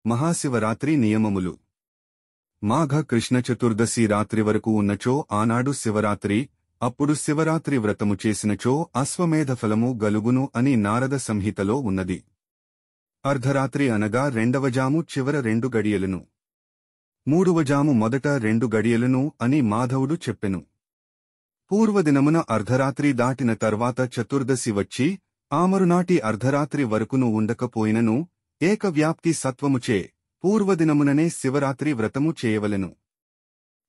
మహాశివరాత్రి నియమములు. మాఘ కృష్ణ చతుర్దశి రాత్రి వరకు ఉన్నచో ఆనాడు శివరాత్రి. అప్పుడు శివరాత్రి వ్రతము చేసినచో అశ్వమేధ ఫలము గలుగును అని నారద సంహితలో ఉన్నది. అర్ధరాత్రి అనగా రెండవజాము చివర 2 గడియలను, మూడవజాము మొదట 2 గడియలను అని మాధవుడు చెప్పెను. పూర్వదినమున అర్ధరాత్రి దాటిన తర్వాత చతుర్దశి వచ్చి ఆమరునాటి అర్ధరాత్రి వరకును ఉండకపోయినను ఏకవ్యాప్తి సత్వముచే పూర్వదినముననే శివరాత్రి వ్రతము చేయవలెను.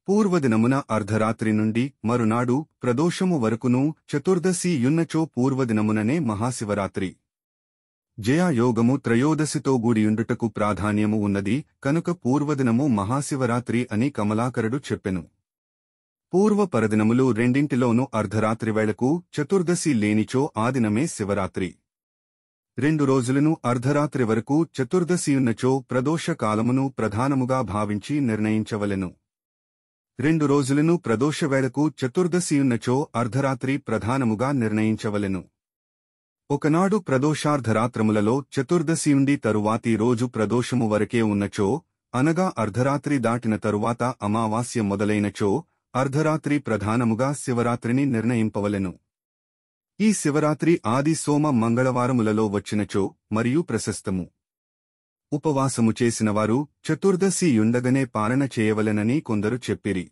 పూర్వదినమున అర్ధరాత్రి నుండి మరునాడు ప్రదోషము వరకును చతుర్దశి యున్నచో పూర్వదినముననే మహాశివరాత్రి. జయాయోగము త్రయోదశితో గూడియుండుటకు ప్రాధాన్యము ఉన్నది కనుక పూర్వదినము మహాశివరాత్రి అని కమలాకరుడు చెప్పెను. పూర్వ పరదినములు రెండింటిలోనూ అర్ధరాత్రి వేళకు చతుర్దశి లేనిచో ఆదినమే శివరాత్రి. 2 రోజులను అర్ధరాత్రి వరకు చతుర్దశియున్నచో ప్రదోష కాలమును ప్రధానముగా భావించి నిర్ణయించవలెను. 2 రోజులను ప్రదోషవేళకు చతుర్దశియున్నచో అర్ధరాత్రి ప్రధానముగా నిర్ణయించవలెను. ఒకనాడు ప్రదోషార్ధరాత్రములలో చతుర్దశియుండి తరువాతి రోజు ప్రదోషము వరకే ఉన్నచో, అనగా అర్ధరాత్రి దాటిన తరువాత అమావాస్య మొదలైనచో అర్ధరాత్రి ప్రధానముగా శివరాత్రిని నిర్ణయింపవలెను. ఈ శివరాత్రి ఆది సోమ మంగళవారములలో వచ్చినచో మరియు ప్రశస్తము. ఉపవాసము చేసినవారు చతుర్దశి యుండగనే పాలన చేయవలెనని కొందరు చెప్పిరి.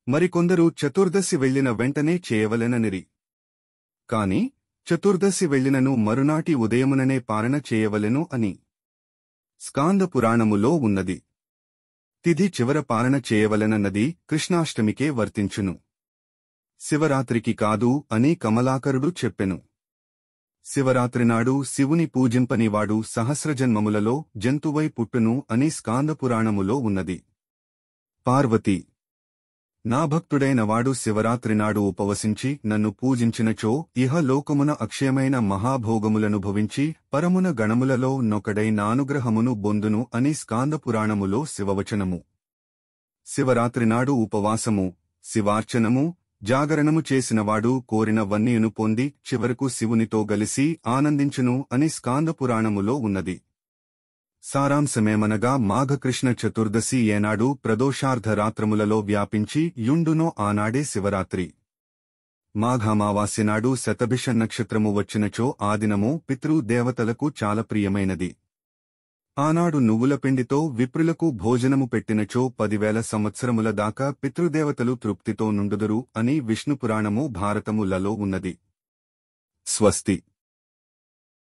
మరికొందరు చతుర్దశి వెళ్లిన వెంటనే చేయవలెననిరి. కాని చతుర్దశి వెళ్లినను మరునాటి ఉదయముననే పాలన చేయవలెను అని స్కాంద పురాణములో ఉన్నది. తిథి చివర పాలన చేయవలెనన్నది కృష్ణాష్టమికే వర్తించును, శివరాత్రికి కాదు అని కమలాకరుడు చెప్పెను. శివరాత్రినాడు శివుని పూజింపనివాడు సహస్రజన్మములలో జంతువై పుట్టును అని స్కాందపురాణములో ఉన్నది. పార్వతి: నా భక్తుడైనవాడు శివరాత్రినాడు ఉపవసించి నన్ను పూజించినచో ఇహలోకమున అక్షయమైన మహాభోగములనుభవించి పరమున గణములలో నొకడై నానుగ్రహమును బొందును అని స్కాందపురాణములో శివవచనము. శివరాత్రినాడు ఉపవాసము, శివార్చనము, జాగరణము చేసినవాడు కోరినవన్నీయును పొంది చివరకు శివునితో గలిసి ఆనందించును అని స్కాందపురాణములో ఉన్నది. సారాంశమేమనగా మాఘకృష్ణ చతుర్దశి ఏనాడు ప్రదోషార్ధరాత్రములలో వ్యాపించి యుండునో ఆనాడే శివరాత్రి. మాఘామావాస్యనాడు శతభిష నక్షత్రము వచ్చినచో ఆదినము పితృదేవతలకు చాలా ప్రియమైనది. ఆనాడు నువ్వుల పిండితో విప్రులకు భోజనము పెట్టినచో 10,000 సంవత్సరముల దాకా పితృదేవతలు తృప్తితో నుండుదురు అని విష్ణుపురాణము భారతములలో ఉన్నది. స్వస్తి.